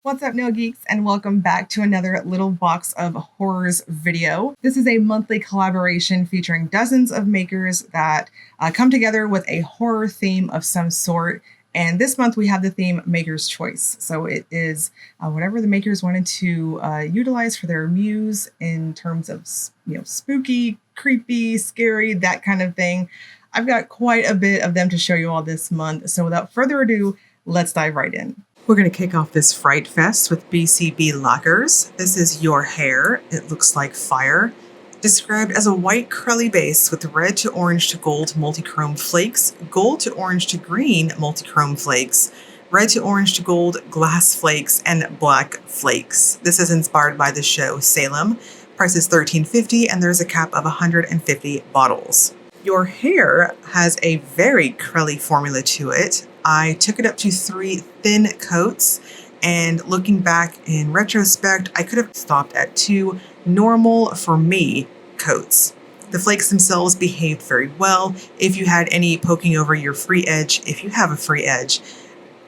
What's up, Nail Geeks, and welcome back to another Little Box of Horrors video. This is a monthly collaboration featuring dozens of makers that come together with a horror theme of some sort. And this month we have the theme Maker's Choice. So it is whatever the makers wanted to utilize for their muse in terms of, spooky, creepy, scary, that kind of thing. I've got quite a bit of them to show you all this month. So without further ado, let's dive right in. We're going to kick off this Fright Fest with BCB Lacquers. This is Your Hair. It looks like fire. Described as a white curly base with red to orange to gold multi-chrome flakes, gold to orange to green multi-chrome flakes, red to orange to gold glass flakes, and black flakes. This is inspired by the show Salem. Price is $13.50 and there's a cap of 150 bottles. Your Hair has a very curly formula to it. I took it up to 3 thin coats, and looking back in retrospect, I could have stopped at 2 normal, for me, coats. The flakes themselves behaved very well. If you had any poking over your free edge, if you have a free edge,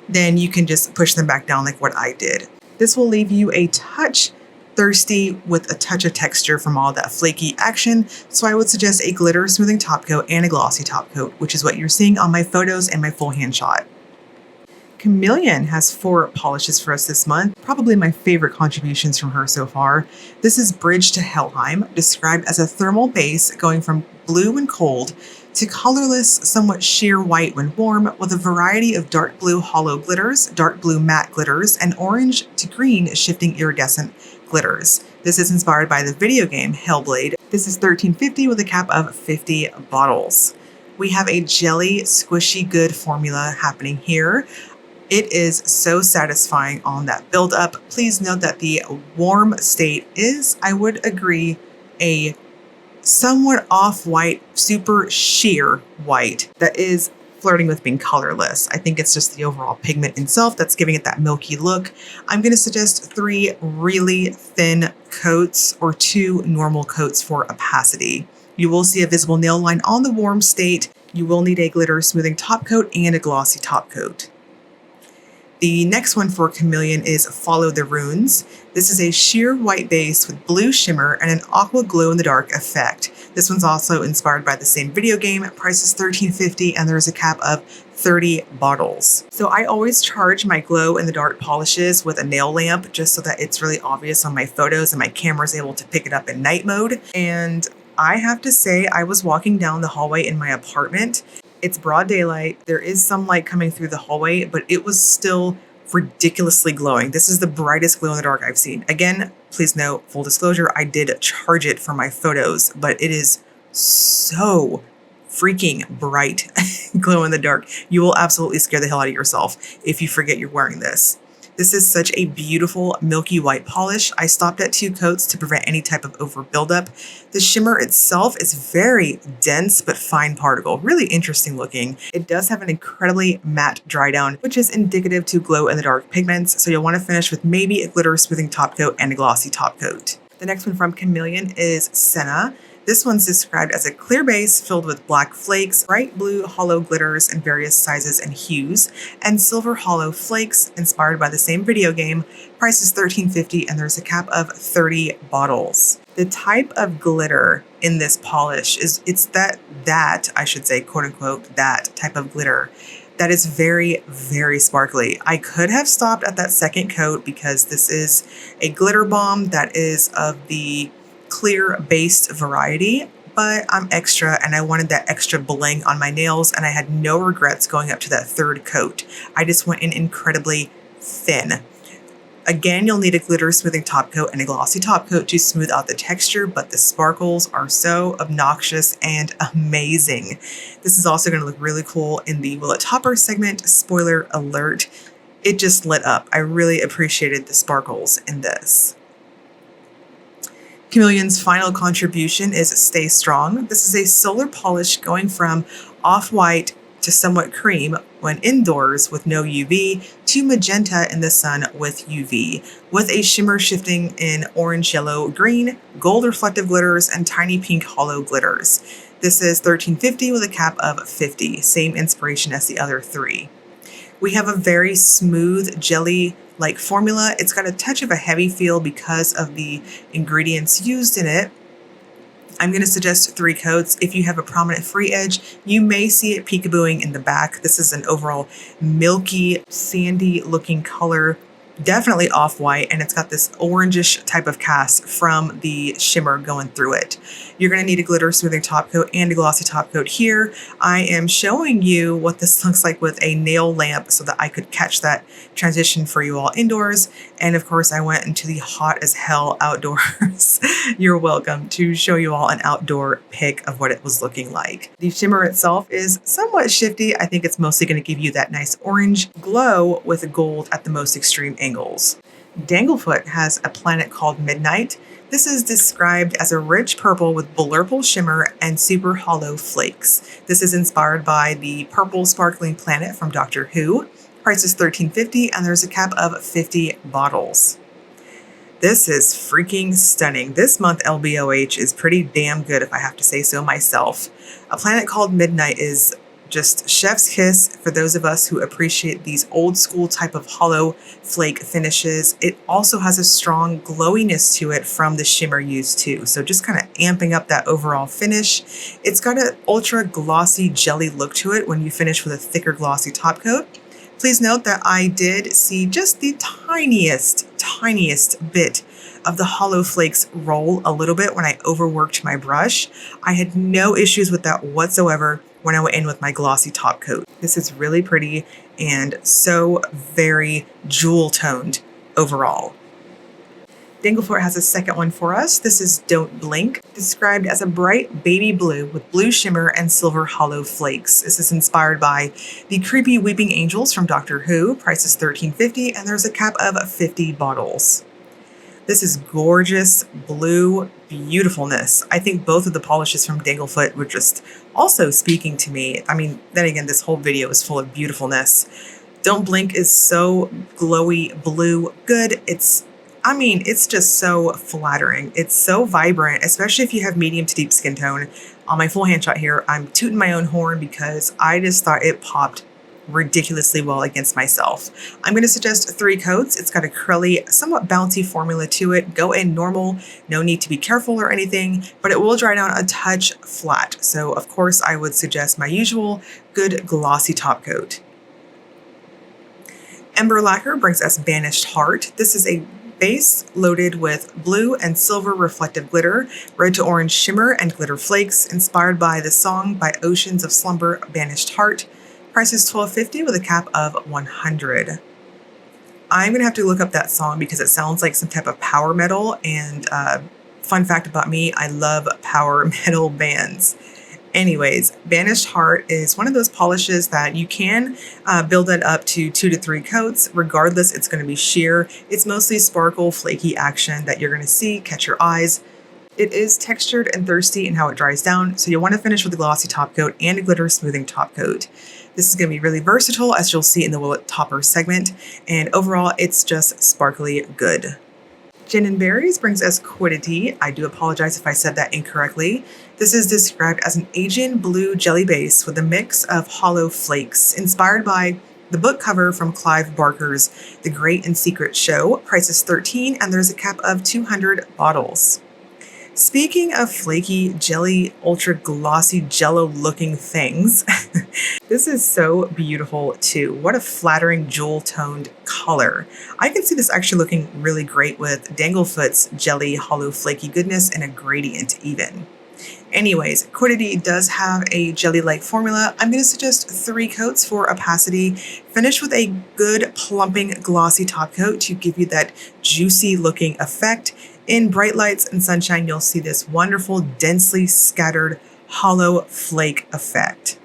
then you can just push them back down like what I did. This will leave you a touch thirsty with a touch of texture from all that flaky action, so I would suggest a glitter smoothing top coat and a glossy top coat, which is what you're seeing on my photos and my full hand shot. Chamaeleon has 4 polishes for us this month, probably my favorite contributions from her so far. This is Bridge to Helheim, described as a thermal base going from blue when cold to colorless, somewhat sheer white when warm, with a variety of dark blue hollow glitters, dark blue matte glitters, and orange to green shifting iridescent glitters. This is inspired by the video game Hellblade. This is $13.50 with a cap of 50 bottles. We have a jelly squishy good formula happening here. It is so satisfying on that buildup. Please note that the warm state is, I would agree, a somewhat off-white, super sheer white that is flirting with being colorless. I think it's just the overall pigment itself that's giving it that milky look. I'm going to suggest 3 really thin coats or 2 normal coats for opacity. You will see a visible nail line on the warm state. You will need a glitter smoothing top coat and a glossy top coat. The next one for Chamaeleon is Follow the Runes. This is a sheer white base with blue shimmer and an aqua glow-in-the-dark effect. This one's also inspired by the same video game. Price is $13.50 and there's a cap of 30 bottles. So I always charge my glow-in-the-dark polishes with a nail lamp just so that it's really obvious on my photos and my camera's able to pick it up in night mode. And I have to say, I was walking down the hallway in my apartment. It's broad daylight. There is some light coming through the hallway, but it was still ridiculously glowing. This is the brightest glow in the dark I've seen. Again, please note, full disclosure, I did charge it for my photos, but it is so freaking bright glow in the dark. You will absolutely scare the hell out of yourself if you forget you're wearing this. This is such a beautiful milky white polish. I stopped at 2 coats to prevent any type of over buildup. The shimmer itself is very dense but fine particle, really interesting looking. It does have an incredibly matte dry down, which is indicative to glow in the dark pigments, so you'll want to finish with maybe a glitter smoothing top coat and a glossy top coat. The next one from Chamaeleon is Senna. This one's described as a clear base filled with black flakes, bright blue hollow glitters in various sizes and hues, and silver hollow flakes inspired by the same video game. Price is $13.50 and there's a cap of 30 bottles. The type of glitter in this polish it's that I should say, quote unquote, that type of glitter that is very, very sparkly. I could have stopped at that second coat because this is a glitter bomb that is of the clear based variety, but I'm extra and I wanted that extra bling on my nails and I had no regrets going up to that 3rd coat. I just went in incredibly thin. Again, you'll need a glitter smoothing top coat and a glossy top coat to smooth out the texture, but the sparkles are so obnoxious and amazing. This is also going to look really cool in the Will It Topper segment. Spoiler alert, it just lit up. I really appreciated the sparkles in this. Chamaeleon's final contribution is Stay Strong. This is a solar polish going from off-white to somewhat cream when indoors with no UV to magenta in the sun with UV, with a shimmer shifting in orange, yellow, green, gold reflective glitters, and tiny pink hollow glitters. This is $13.50 with a cap of 50, same inspiration as the other 3. We have a very smooth jelly-like formula. It's got a touch of a heavy feel because of the ingredients used in it. I'm going to suggest 3 coats. If you have a prominent free edge, you may see it peekabooing in the back. This is an overall milky, sandy looking color, definitely off-white, and it's got this orangish type of cast from the shimmer going through it. You're going to need a glitter smoothing top coat and a glossy top coat here. I am showing you what this looks like with a nail lamp so that I could catch that transition for you all indoors. And of course, I went into the hot as hell outdoors. You're welcome, to show you all an outdoor pic of what it was looking like. The shimmer itself is somewhat shifty. I think it's mostly going to give you that nice orange glow with gold at the most extreme angles. Danglefoot has a planet called Midnight. This is described as a rich purple with blurple shimmer and super hollow flakes. This is inspired by the purple sparkling planet from Doctor Who. Price is $13.50 and there's a cap of 50 bottles. This is freaking stunning. This month LBOH is pretty damn good, if I have to say so myself. A planet called Midnight is just chef's kiss for those of us who appreciate these old school type of hollow flake finishes. It also has a strong glowiness to it from the shimmer used too. So just kind of amping up that overall finish. It's got an ultra glossy jelly look to it when you finish with a thicker glossy top coat. Please note that I did see just the tiniest bit of the hollow flakes roll a little bit when I overworked my brush. I had no issues with that whatsoever when I went in with my glossy top coat. This is really pretty and so very jewel toned overall. Danglefoot has a second one for us. This is Don't Blink, described as a bright baby blue with blue shimmer and silver hollow flakes. This is inspired by the creepy weeping angels from Doctor Who. Price is $13.50 and there's a cap of 50 bottles. This is gorgeous blue beautifulness. I think both of the polishes from Danglefoot were just also speaking to me. I mean, then again, this whole video is full of beautifulness. Don't Blink is so glowy blue good. It's just so flattering. It's so vibrant, especially if you have medium to deep skin tone. On my full hand shot here, I'm tooting my own horn because I just thought it popped ridiculously well against myself. I'm going to suggest 3 coats. It's got a curly, somewhat bouncy formula to it. Go in normal, no need to be careful or anything, but it will dry down a touch flat. So of course I would suggest my usual good glossy top coat. Ember Lacquer brings us Banished Heart. This is a base loaded with blue and silver reflective glitter, red to orange shimmer and glitter flakes, inspired by the song by Oceans of Slumber, Banished Heart. Price is $12.50 with a cap of 100. I'm gonna have to look up that song because it sounds like some type of power metal, and fun fact about me, I love power metal bands. Anyways, Banished Heart is one of those polishes that you can build it up to 2 to 3 coats. Regardless, it's going to be sheer. It's mostly sparkle, flaky action that you're going to see catch your eyes. It is textured and thirsty in how it dries down, so you'll want to finish with a glossy top coat and a glitter smoothing top coat. This is going to be really versatile, as you'll see in the Willet Topper segment, and overall, it's just sparkly good. Jen Berries brings us Quiddity. I do apologize if I said that incorrectly. This is described as an Asian blue jelly base with a mix of hollow flakes, inspired by the book cover from Clive Barker's The Great and Secret Show. Price is $13 and there's a cap of 200 bottles. Speaking of flaky, jelly, ultra glossy, jello looking things, this is so beautiful too. What a flattering jewel toned color. I can see this actually looking really great with Danglefoot's jelly, hollow, flaky goodness and a gradient even. Anyways, Quiddity does have a jelly-like formula. I'm going to suggest 3 coats for opacity. Finish with a good plumping glossy top coat to give you that juicy looking effect. In bright lights and sunshine, you'll see this wonderful, densely scattered, hollow flake effect.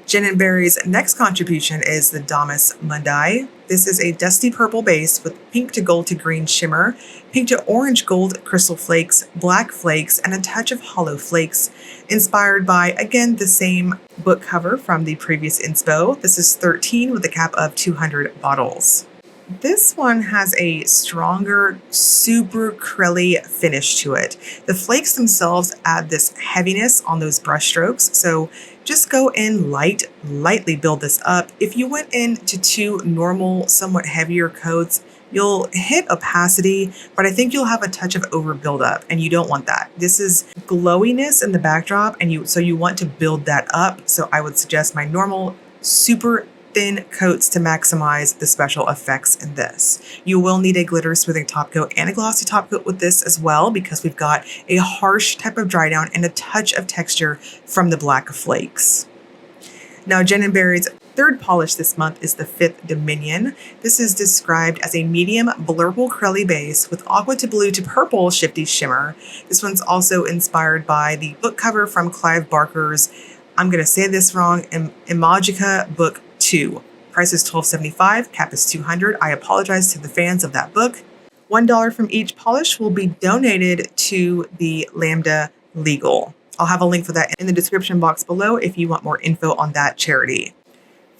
Jen Berries' next contribution is the Domus Mundi. This is a dusty purple base with pink to gold to green shimmer, pink to orange gold crystal flakes, black flakes, and a touch of hollow flakes, inspired by, again, the same book cover from the previous inspo. This is $13 with a cap of 200 bottles. This one has a stronger, super curly finish to it. The flakes themselves add this heaviness on those brush strokes, so just go in lightly build this up. If you went into two normal, somewhat heavier coats, you'll hit opacity, but I think you'll have a touch of over buildup, and you don't want that. This is glowiness in the backdrop, and you want to build that up. So I would suggest my normal, super thin coats to maximize the special effects in this. You will need a glitter smoothing top coat and a glossy top coat with this as well, because we've got a harsh type of dry down and a touch of texture from the black flakes. Now, Jen Berries' third polish this month is the 5th Dominion. This is described as a medium blurple curly base with aqua to blue to purple shifty shimmer. This one's also inspired by the book cover from Clive Barker's, I'm going to say this wrong, Imagica book 2. Price is $12.75, cap is $200. I apologize to the fans of that book. $1 from each polish will be donated to the Lambda Legal. I'll have a link for that in the description box below if you want more info on that charity.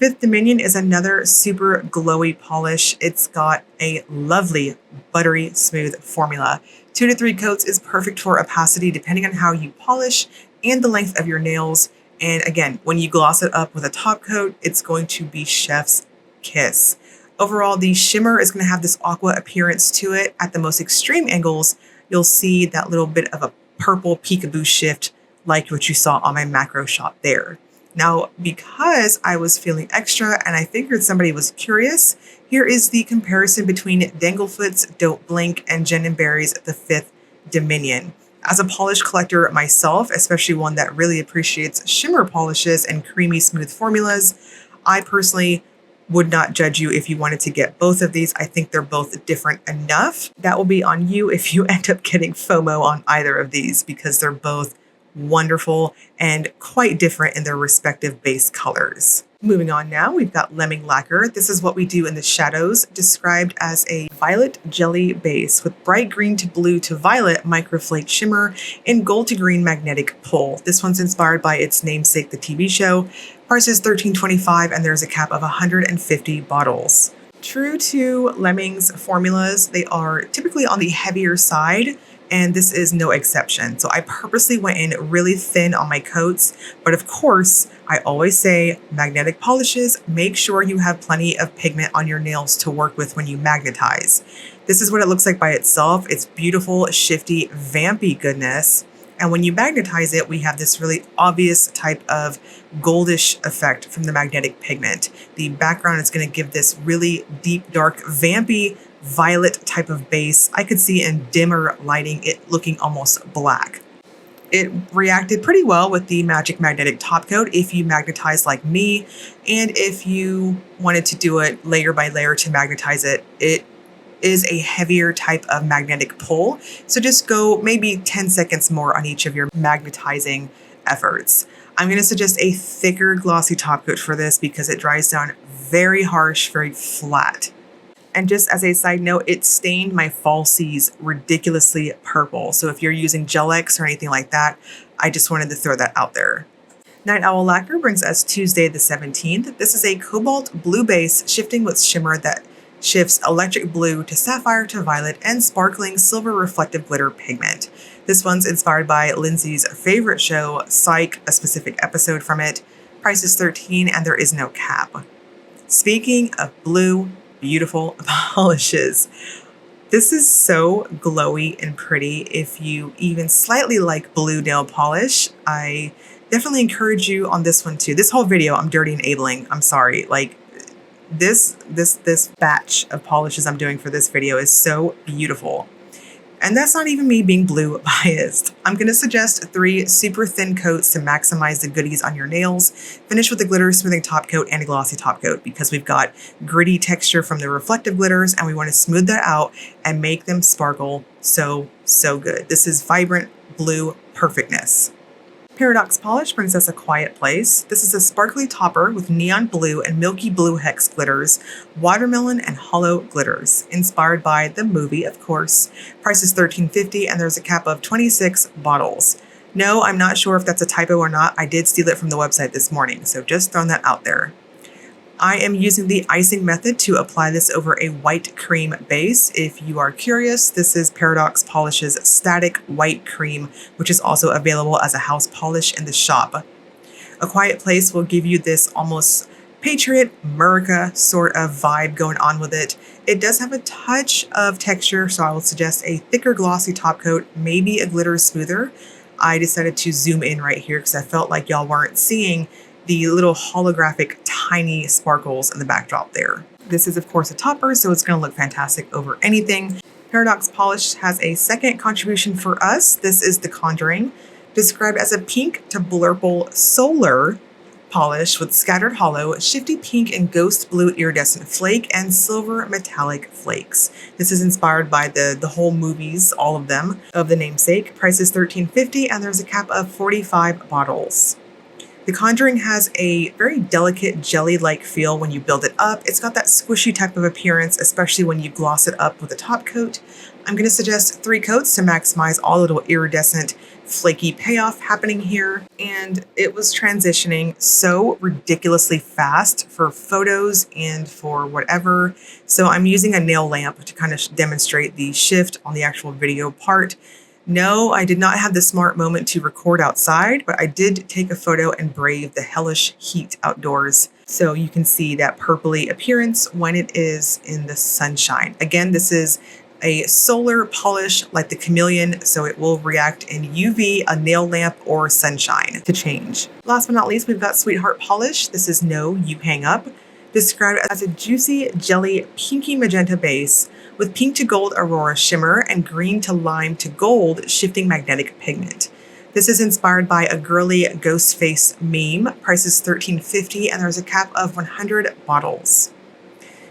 5th Dominion is another super glowy polish. It's got a lovely, buttery, smooth formula. 2 to 3 coats is perfect for opacity depending on how you polish and the length of your nails. And again, when you gloss it up with a top coat, it's going to be chef's kiss. Overall, the shimmer is going to have this aqua appearance to it. At the most extreme angles, you'll see that little bit of a purple peekaboo shift like what you saw on my macro shot there. Now, because I was feeling extra and I figured somebody was curious, here is the comparison between Danglefoot's Don't Blink and Jen Berries' the 5th Dominion. As a polish collector myself, especially one that really appreciates shimmer polishes and creamy smooth formulas, I personally would not judge you if you wanted to get both of these. I think they're both different enough. That will be on you if you end up getting FOMO on either of these, because they're both wonderful and quite different in their respective base colors. Moving on now, we've got Lemming Lacquer. This is what we do in the shadows, described as a violet jelly base with bright green to blue to violet microflake shimmer and gold to green magnetic pull. This one's inspired by its namesake, the TV show. Price is $13.25 and there's a cap of 150 bottles. True to Lemming's formulas, they are typically on the heavier side, and this is no exception. So I purposely went in really thin on my coats, but of course, I always say magnetic polishes, make sure you have plenty of pigment on your nails to work with when you magnetize. This is what it looks like by itself. It's beautiful, shifty, vampy goodness. And when you magnetize it, we have this really obvious type of goldish effect from the magnetic pigment. The background is going to give this really deep, dark, vampy, violet type of base. I could see in dimmer lighting it looking almost black. It reacted pretty well with the Magic Magnetic Top Coat if you magnetize like me, and if you wanted to do it layer by layer to magnetize it, it is a heavier type of magnetic pull. So just go maybe 10 seconds more on each of your magnetizing efforts. I'm going to suggest a thicker glossy top coat for this because it dries down very harsh, very flat. And just as a side note, it stained my falsies ridiculously purple. So if you're using Gel X or anything like that, I just wanted to throw that out there. Night Owl Lacquer brings us Tuesday the 17th. This is a cobalt blue base shifting with shimmer that shifts electric blue to sapphire to violet and sparkling silver reflective glitter pigment. This one's inspired by Lindsay's favorite show, Psych, a specific episode from it. Price is $13 and there is no cap. Speaking of blue, beautiful polishes, this is so glowy and pretty. If you even slightly like blue nail polish, I definitely encourage you on this one too. This whole video, I'm dirty enabling. I'm sorry. Like this batch of polishes I'm doing for this video is so beautiful. And that's not even me being blue biased. I'm going to suggest 3 super thin coats to maximize the goodies on your nails. Finish with a glitter smoothing top coat and a glossy top coat because we've got gritty texture from the reflective glitters and we want to smooth that out and make them sparkle so good. This is vibrant blue perfectness. Paradox Polish brings us A Quiet Place. This is a sparkly topper with neon blue and milky blue hex glitters, watermelon and hollow glitters, inspired by the movie, of course. Price is $13.50 and there's a cap of 26 bottles. No, I'm not sure if that's a typo or not. I did steal it from the website this morning, so just throwing that out there. I am using the icing method to apply this over a white cream base. If you are curious, this is Paradox Polish's Static White Cream, which is also available as a house polish in the shop. A Quiet Place will give you this almost Patriot America sort of vibe going on with it. It does have a touch of texture, so I would suggest a thicker glossy top coat, maybe a glitter smoother. I decided to zoom in right here because I felt like y'all weren't seeing the little holographic tiny sparkles in the backdrop there. This is of course a topper, so it's going to look fantastic over anything. Paradox Polish has a second contribution for us. This is the Conjuring, described as a pink to blurple solar polish with scattered hollow, shifty pink and ghost blue iridescent flake, and silver metallic flakes. This is inspired by the whole movies, all of them, of the namesake. Price is $13.50 and there's a cap of 45 bottles. The Conjuring has a very delicate jelly-like feel when you build it up. It's got that squishy type of appearance, especially when you gloss it up with a top coat. I'm going to suggest 3 coats to maximize all the little iridescent, flaky payoff happening here. And it was transitioning so ridiculously fast for photos and for whatever. So I'm using a nail lamp to kind of demonstrate the shift on the actual video part. No, I did not have the smart moment to record outside, but I did take a photo and brave the hellish heat outdoors. So you can see that purpley appearance when it is in the sunshine. Again, this is a solar polish like the Chamaeleon, so it will react in UV, a nail lamp, or sunshine to change. Last but not least, we've got Sweetheart Polish. This is No You Hang Up, described as a juicy, jelly, pinky magenta base with pink to gold aurora shimmer and green to lime to gold shifting magnetic pigment. This is inspired by a girly ghost face meme. Price is $13.50 and there's a cap of 100 bottles.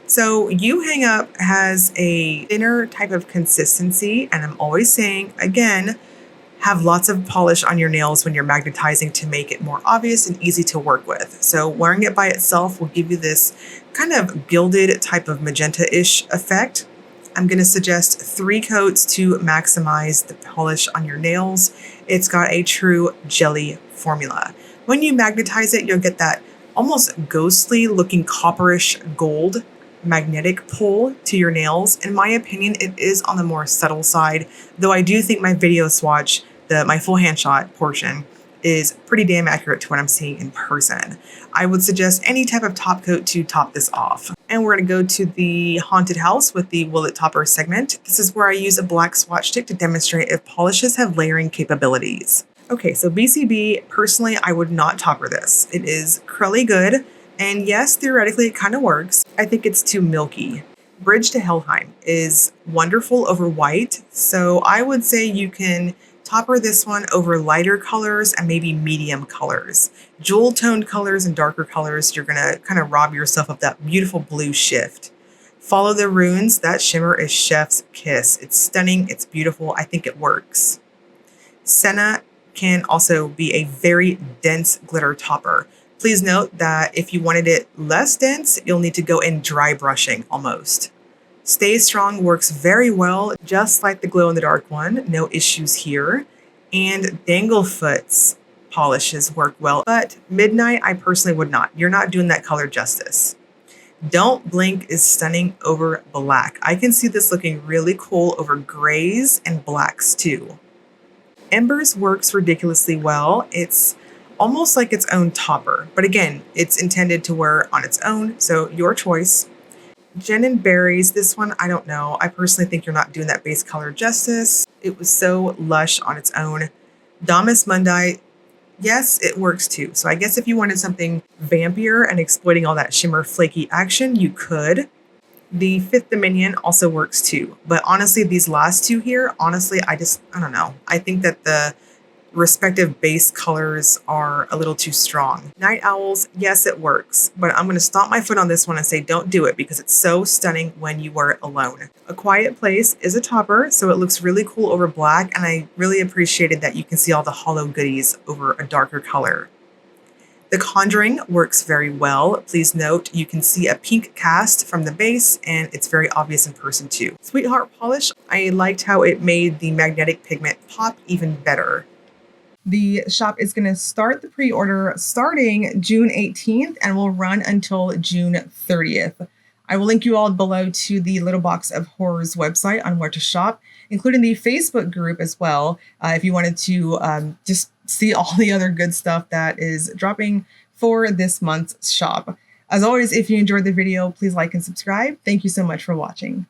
So You Hang Up has a thinner type of consistency, and I'm always saying, again, have lots of polish on your nails when you're magnetizing to make it more obvious and easy to work with. So wearing it by itself will give you this kind of gilded type of magenta-ish effect. I'm going to suggest 3 coats to maximize the polish on your nails. It's got a true jelly formula. When you magnetize it, you'll get that almost ghostly looking copperish gold magnetic pull to your nails. In my opinion, it is on the more subtle side, though I do think my video swatch, my full hand shot portion, is pretty damn accurate to what I'm seeing in person. I would suggest any type of top coat to top this off. And we're going to go to the haunted house with the Will It Topper segment. This is where I use a black swatch stick to demonstrate if polishes have layering capabilities. Okay, so BCB, personally, I would not topper this. It is curly good, and yes, theoretically, it kind of works. I think it's too milky. Bridge to Helheim is wonderful over white, so I would say you can topper this one over lighter colors and maybe medium colors. Jewel toned colors and darker colors, you're gonna kind of rob yourself of that beautiful blue shift. Follow the Runes, that shimmer is chef's kiss. It's stunning, it's beautiful, I think it works. Senna can also be a very dense glitter topper. Please note that if you wanted it less dense, you'll need to go in dry brushing almost. Stay Strong works very well, just like the Glow in the Dark one, no issues here. And Danglefoot's polishes work well, but Midnight I personally would not. You're not doing that color justice. Don't Blink is stunning over black. I can see this looking really cool over grays and blacks too. Embers works ridiculously well. It's almost like its own topper, but again, it's intended to wear on its own, so your choice. Jen Berries, this one, I don't know. I personally think you're not doing that base color justice. It was so lush on its own. Domus Mundi, yes, it works too. So I guess if you wanted something vampier and exploiting all that shimmer flaky action, you could. The Fifth Dominion also works too. But honestly, these last two here, honestly, I don't know. I think that the respective base colors are a little too strong. Night Owls, yes, it works, but I'm going to stomp my foot on this one and say don't do it because it's so stunning when you wear it alone. A Quiet Place is a topper, so it looks really cool over black, and I really appreciated that you can see all the hollow goodies over a darker color. The Conjuring works very well. Please note you can see a pink cast from the base, and it's very obvious in person too. Sweetheart Polish, I liked how it made the magnetic pigment pop even better. The shop is going to start the pre-order starting June 18th and will run until June 30th. I will link you all below to the Little Box of Horrors website on where to shop, including the Facebook group as well, if you wanted to just see all the other good stuff that is dropping for this month's shop. As always, if you enjoyed the video, please like and subscribe. Thank you so much for watching.